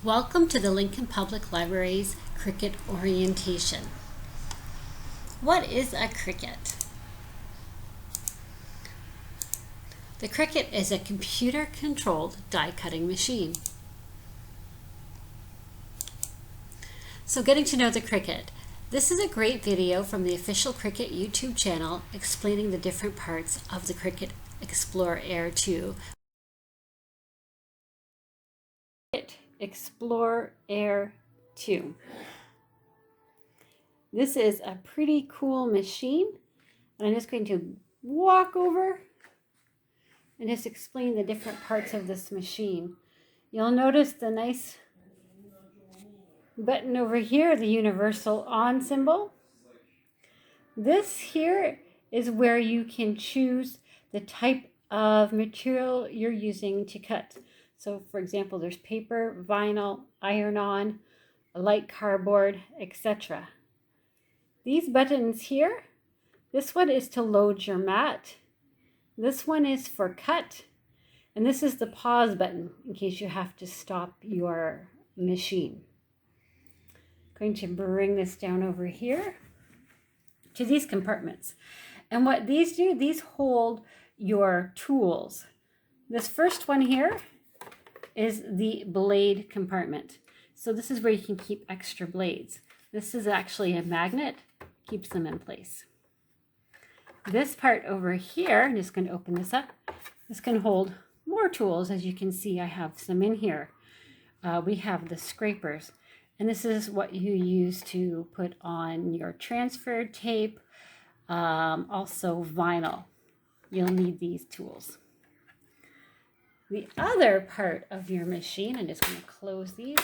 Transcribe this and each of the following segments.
Welcome to the Lincoln Public Library's Cricut orientation. What is a Cricut? The Cricut is a computer-controlled die-cutting machine. So getting to know the Cricut. This is a great video from the official Cricut YouTube channel explaining the different parts of the Cricut Explore Air 2. Explore Air 2. This is a pretty cool machine, and I'm just going to walk over and just explain the different parts of this machine. You'll notice the nice button over here, the universal on symbol. This here is where you can choose the type of material you're using to cut. So for example, there's paper, vinyl, iron-on, light cardboard, etc. These buttons here, this one is to load your mat. This one is for cut. And this is the pause button in case you have to stop your machine. I'm going to bring this down over here to these compartments. And what these do, these hold your tools. This first one here is the blade compartment. So this is where you can keep extra blades. This is actually a magnet, keeps them in place. This part over here, I'm just going to open this up. This can hold more tools. As you can see, I have some in here. We have the scrapers, and this is what you use to put on your transfer tape, also vinyl. You'll need these tools. The other part of your machine, I'm just going to close these.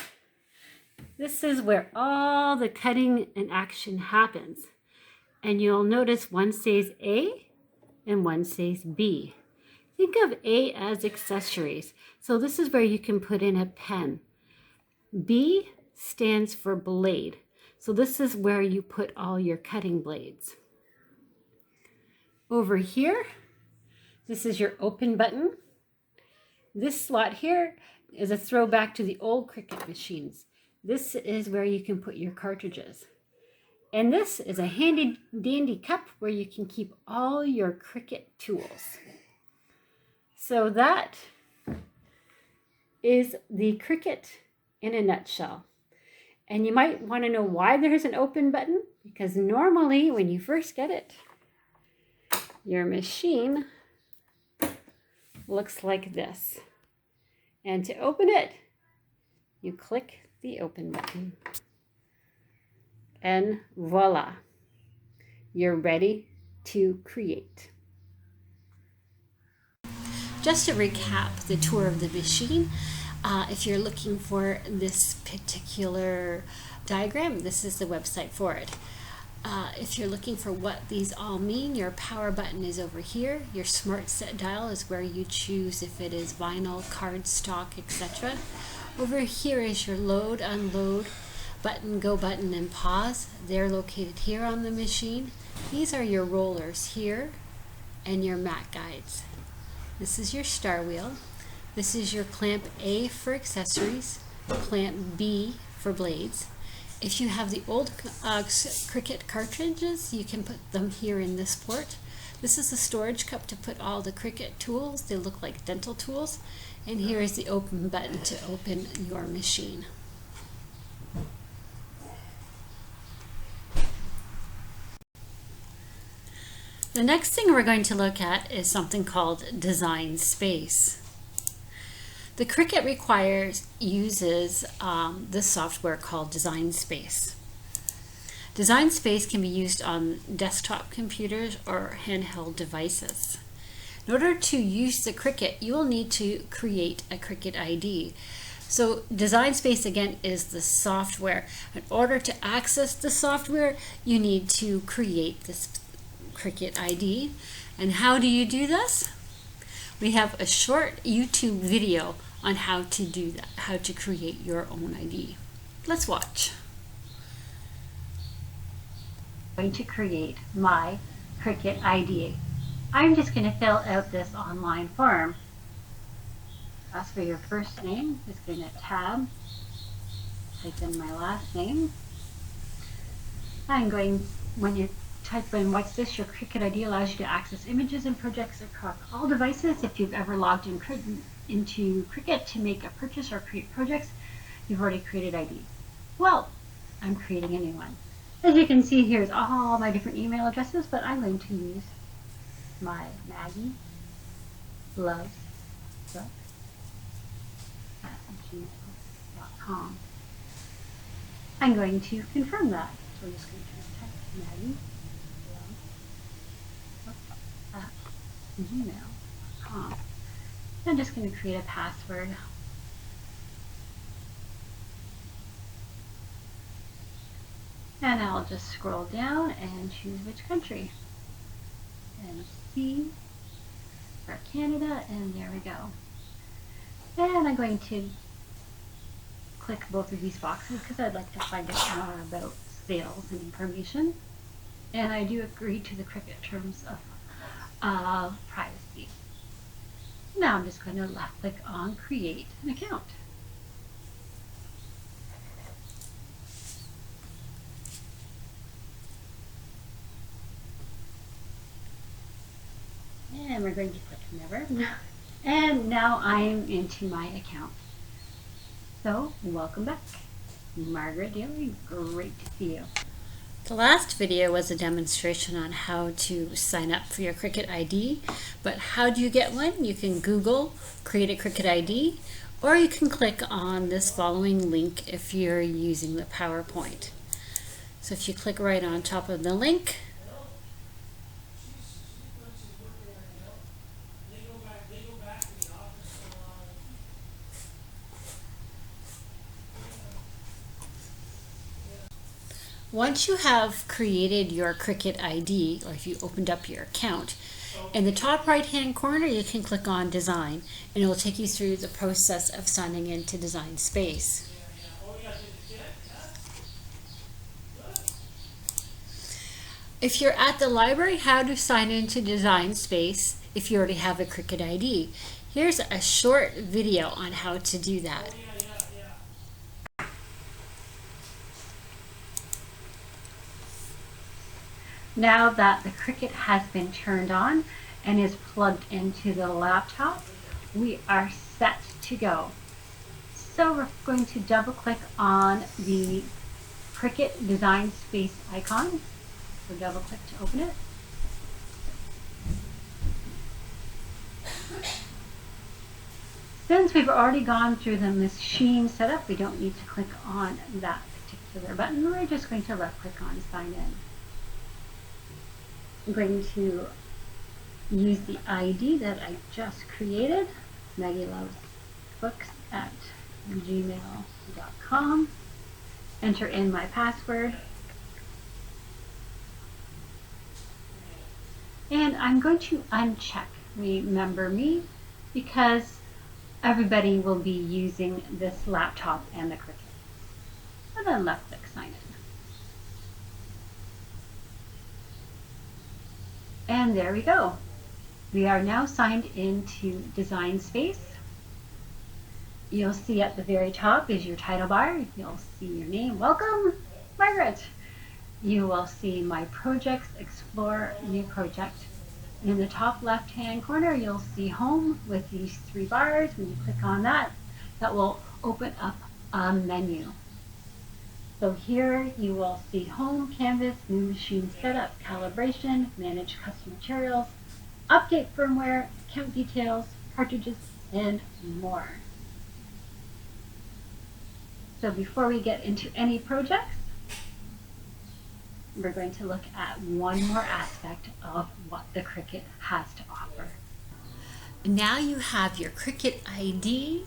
This is where all the cutting and action happens. And you'll notice one says A and one says B. Think of A as accessories. So this is where you can put in a pen. B stands for blade. So this is where you put all your cutting blades. Over here, this is your open button. This slot here is a throwback to the old Cricut machines. This is where you can put your cartridges. And this is a handy dandy cup where you can keep all your Cricut tools. So that is the Cricut in a nutshell. And you might want to know why there's an open button, because normally when you first get it, your machine looks like this. And to open it, you click the open button. And voila, you're ready to create. Just to recap the tour of the machine, if you're looking for this particular diagram, this is the website for it. If you're looking for what these all mean, your power button is over here. Your smart set dial is where you choose if it is vinyl, cardstock, etc. Over here is your load, unload button, go button, and pause. They're located here on the machine. These are your rollers here and your mat guides. This is your star wheel. This is your clamp A for accessories, clamp B for blades. If you have the old Cricut cartridges, you can put them here in this port. This is the storage cup to put all the Cricut tools. They look like dental tools. And here is the open button to open your machine. The next thing we're going to look at is something called Design Space. The Cricut uses this software called Design Space. Design Space can be used on desktop computers or handheld devices. In order to use the Cricut, you will need to create a Cricut ID. So Design Space again is the software. In order to access the software, you need to create this Cricut ID. And how do you do this? We have a short YouTube video on how to do that, how to create your own ID. Let's watch. I'm going to create my Cricut ID. I'm just going to fill out this online form. Ask for your first name. Just going to tab type in my last name. I'm going, when you type in what's this, your Cricut ID allows you to access images and projects across all devices. If you've ever logged into Cricut to make a purchase or create projects, you've already created ID. Well, I'm creating a new one. As you can see, here's all my different email addresses, but I'm going to use my Maggie Loves Book at gmail.com. I'm going to confirm that. So I'm just going to type Maggie Loves Book at gmail.com. I'm just going to create a password. And I'll just scroll down and choose which country. And C for Canada, and there we go. And I'm going to click both of these boxes because I'd like to find out more about sales and information. And I do agree to the Cricut terms of privacy. Now I'm just going to left click on Create an Account. And we're going to click Never. And now I'm into my account. So, welcome back. Margaret Daly, great to see you. The last video was a demonstration on how to sign up for your Cricut ID, but how do you get one? You can Google Create a Cricut ID, or you can click on this following link if you're using the PowerPoint. So if you click right on top of the link, once you have created your Cricut ID, or if you opened up your account, in the top right hand corner you can click on Design, and it will take you through the process of signing into Design Space. If you're at the library, how to sign into Design Space if you already have a Cricut ID. Here's a short video on how to do that. Now that the Cricut has been turned on and is plugged into the laptop, we are set to go. So we're going to double click on the Cricut Design Space icon. So double click to open it. Since we've already gone through the machine setup, we don't need to click on that particular button. We're just going to left click on Sign In. I'm going to use the ID that I just created, Maggie Loves Books at gmail.com. Enter in my password. And I'm going to uncheck Remember Me because everybody will be using this laptop and the Cricut. And then left click Sign In. And there we go. We are now signed into Design Space. You'll see at the very top is your title bar. You'll see your name. Welcome, Margaret. You will see My Projects, Explore New Project. In the top left-hand corner, you'll see Home with these three bars. When you click on that, that will open up a menu. So here you will see Home, Canvas, New Machine Setup, Calibration, Manage Custom Materials, Update Firmware, Account Details, Cartridges, and more. So before we get into any projects, we're going to look at one more aspect of what the Cricut has to offer. Now you have your Cricut ID.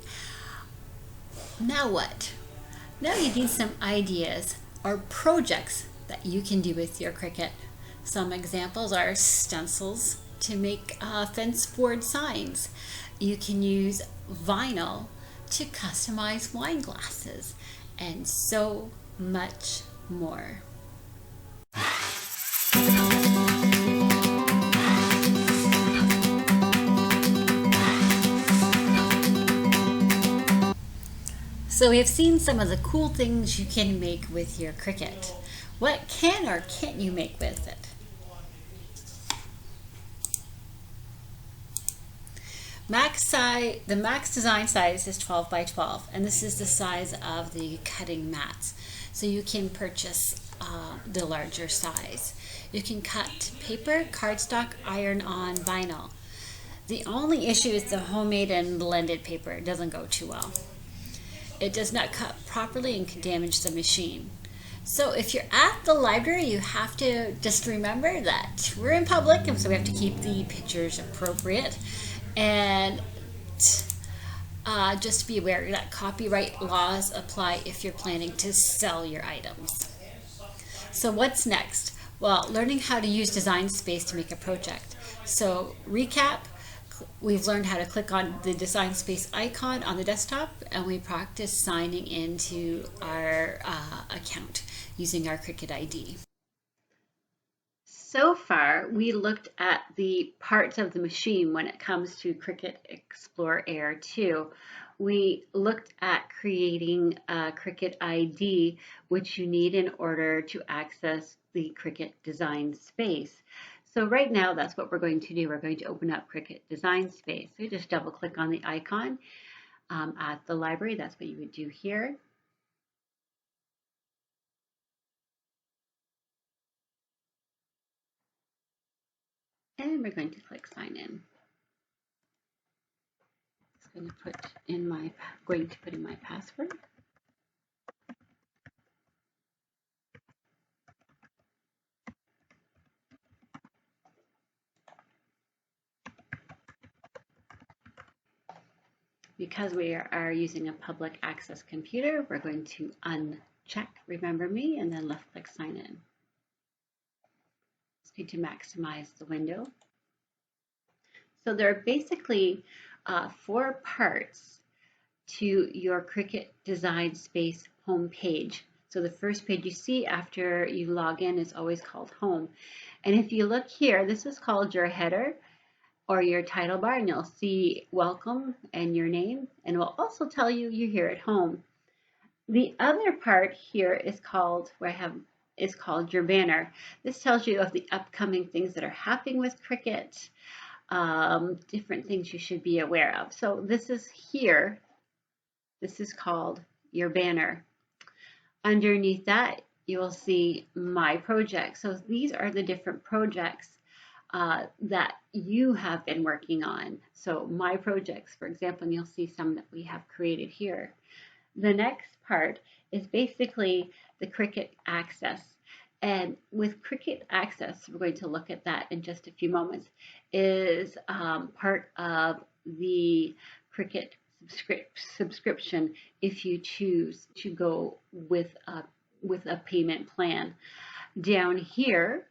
Now what? Now you need some ideas or projects that you can do with your Cricut. Some examples are stencils to make fence board signs. You can use vinyl to customize wine glasses, and so much more. So we have seen some of the cool things you can make with your Cricut. What can or can't you make with it? The max design size is 12 by 12, and this is the size of the cutting mats. So you can purchase the larger size. You can cut paper, cardstock, iron-on, vinyl. The only issue is the homemade and blended paper. It doesn't go too well. It does not cut properly and can damage the machine. So if you're at the library, you have to just remember that we're in public, and so we have to keep the pictures appropriate. And just be aware that copyright laws apply if you're planning to sell your items. So what's next? Well, learning how to use Design Space to make a project. So recap, we've learned how to click on the Design Space icon on the desktop, and we practice signing into our account using our Cricut ID. So far, we looked at the parts of the machine when it comes to Cricut Explore Air 2. We looked at creating a Cricut ID, which you need in order to access the Cricut Design Space. So right now, that's what we're going to do. We're going to open up Cricut Design Space. So you just double click on the icon at the library. That's what you would do here. And we're going to click sign in. I'm going to put in my password. Because we are using a public access computer, we're going to uncheck Remember Me and then left click sign in. Just need to maximize the window. So there are basically 4 parts to your Cricut Design Space home page. So the first page you see after you log in is always called Home. And if you look here, this is called your header or your title bar, and you'll see Welcome and your name, and it will also tell you you're here at home. The other part here is called your banner. This tells you of the upcoming things that are happening with Cricut, different things you should be aware of. So this is here. This is called your banner. Underneath that, you will see My Project. So these are the different projects that you have been working on. So My Projects, for example, and you'll see some that we have created here. The next part is basically the Cricut Access. And with Cricut Access, we're going to look at that in just a few moments, is part of the Cricut subscription if you choose to go with a payment plan. Down here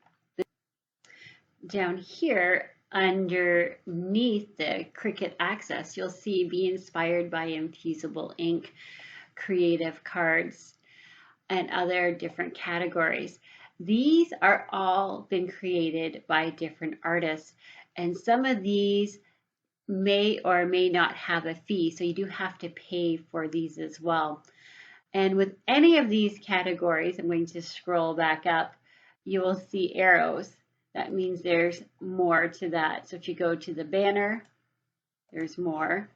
underneath the Cricut Access, you'll see Be Inspired by Infusible Ink, Creative Cards, and other different categories. These are all been created by different artists, and some of these may or may not have a fee, so you do have to pay for these as well. And with any of these categories, I'm going to scroll back up, you will see arrows. That means there's more to that. So if you go to the banner, there's more.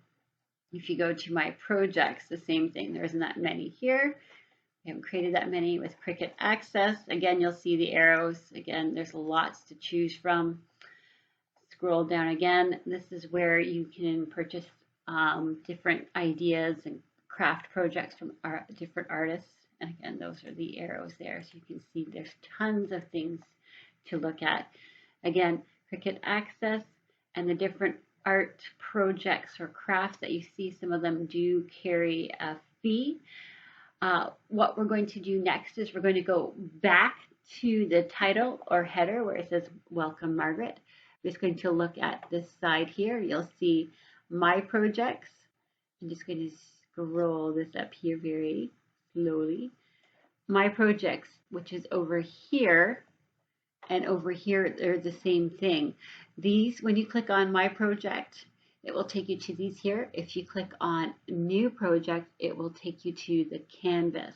If you go to My Projects, the same thing. There isn't that many here. We haven't created that many with Cricut Access. Again, you'll see the arrows. Again, there's lots to choose from. Scroll down again. This is where you can purchase different ideas and craft projects from different artists. And again, those are the arrows there. So you can see there's tons of things to look at. Again, Cricut Access and the different art projects or crafts that you see, some of them do carry a fee. What we're going to do next is we're going to go back to the title or header where it says Welcome Margaret. I'm just going to look at this side here. You'll see My Projects. I'm just going to scroll this up here very slowly. My Projects, which is over here, and over here they're the same thing. These, when you click on My Project, it will take you to these here. If you click on New Project, it will take you to the canvas.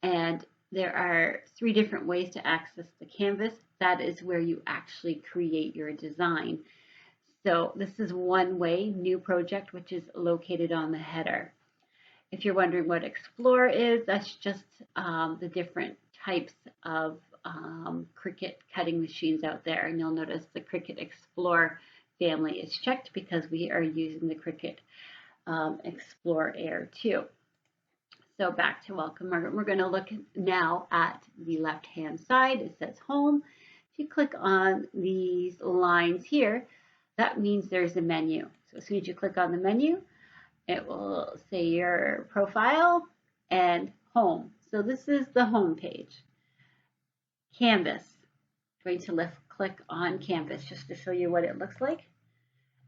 And there are 3 different ways to access the canvas. That is where you actually create your design. So this is one way, New Project, which is located on the header. If you're wondering what Explore is, that's just the different types of Cricut cutting machines out there. And you'll notice the Cricut Explore family is checked because we are using the Cricut Explore Air too. So back to welcome. We're going to look now at the left hand side. It says home. If you click on these lines here, that means there's a menu. So as soon as you click on the menu, it will say your profile and home. So this is the home page. Canvas. I'm going to click on canvas just to show you what it looks like.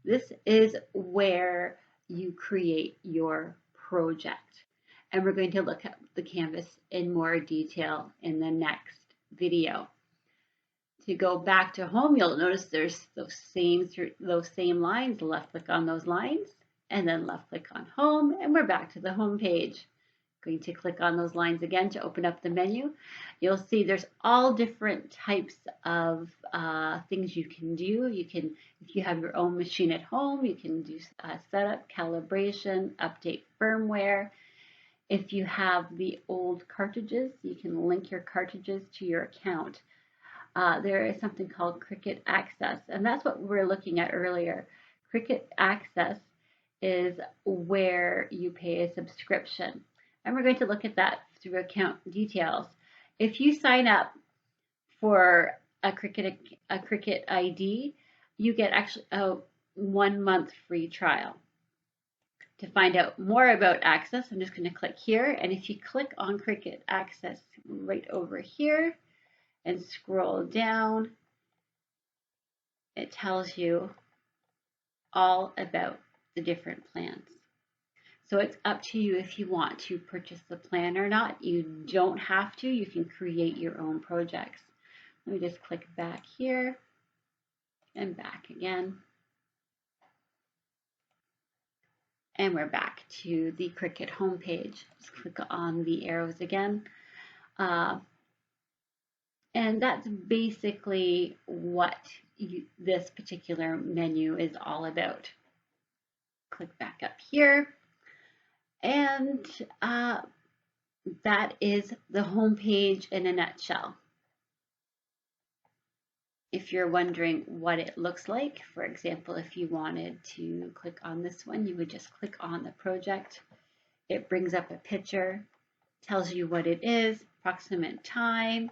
This is where you create your project. And we're going to look at the canvas in more detail in the next video. To go back to home, you'll notice there's those same lines. Left click on those lines and then left click on home, and we're back to the home page. Going to click on those lines again to open up the menu. You'll see there's all different types of things you can do. You can, if you have your own machine at home, you can do setup, calibration, update firmware. If you have the old cartridges, you can link your cartridges to your account. There is something called Cricut Access, and that's what we were looking at earlier. Cricut Access is where you pay a subscription, and we're going to look at that through account details. If you sign up for a Cricut ID, you get actually a 1 month free trial. To find out more about Access, I'm just going to click here, and if you click on Cricut Access right over here and scroll down, it tells you all about the different plans. So it's up to you if you want to purchase the plan or not. You don't have to. You can create your own projects. Let me just click back here and back again. And we're back to the Cricut homepage. Just click on the arrows again. And that's basically what this particular menu is all about. Click back up here. And that is the homepage in a nutshell. If you're wondering what it looks like, for example, if you wanted to click on this one, you would just click on the project. It brings up a picture, tells you what it is, approximate time,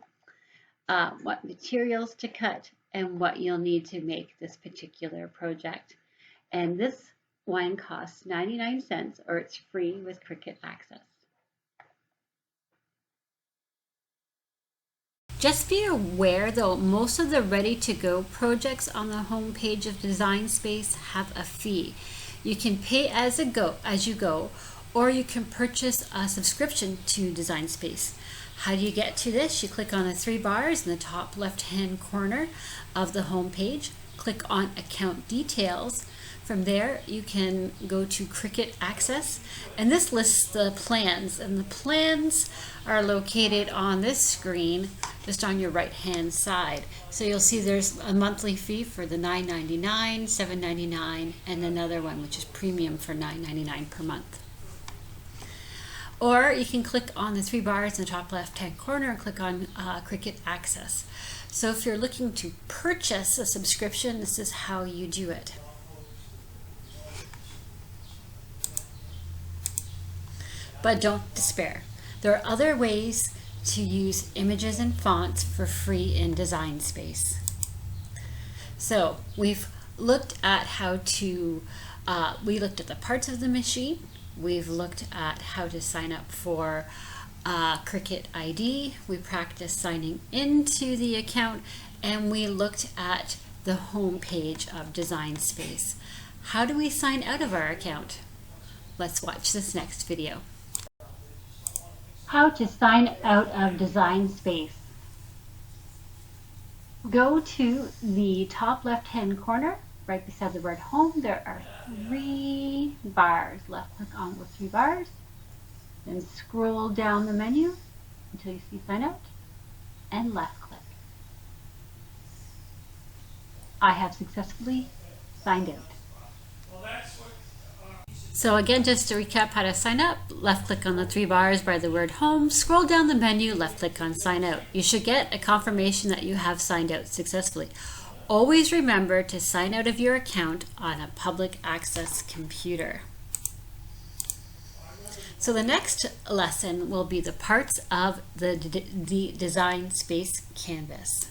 what materials to cut, and what you'll need to make this particular project. And this one costs 99 cents, or it's free with Cricut Access. Just be aware though, most of the ready-to-go projects on the home page of Design Space have a fee. You can pay as you go, or you can purchase a subscription to Design Space. How do you get to this? You click on the 3 bars in the top left-hand corner of the home page. Click on Account Details. From there, you can go to Cricut Access, and this lists the plans, and the plans are located on this screen just on your right-hand side. So you'll see there's a monthly fee for the $9.99, $7.99, and another one which is premium for $9.99 per month. Or you can click on the 3 bars in the top left-hand corner and click on Cricut Access. So if you're looking to purchase a subscription, this is how you do it. But don't despair. There are other ways to use images and fonts for free in Design Space. So we've looked at how to, we looked at the parts of the machine. We've looked at how to sign up for Cricut ID. We practiced signing into the account, and we looked at the home page of Design Space. How do we sign out of our account? Let's watch this next video. How to sign out of Design Space. Go to the top left-hand corner right beside the word home, there are 3 bars. Left click on the 3 bars, then scroll down the menu until you see sign out, and left click. I have successfully signed out. So again, just to recap how to sign up, left click on the 3 bars by the word home, scroll down the menu, left click on sign out. You should get a confirmation that you have signed out successfully. Always remember to sign out of your account on a public access computer. So the next lesson will be the parts of the design space canvas.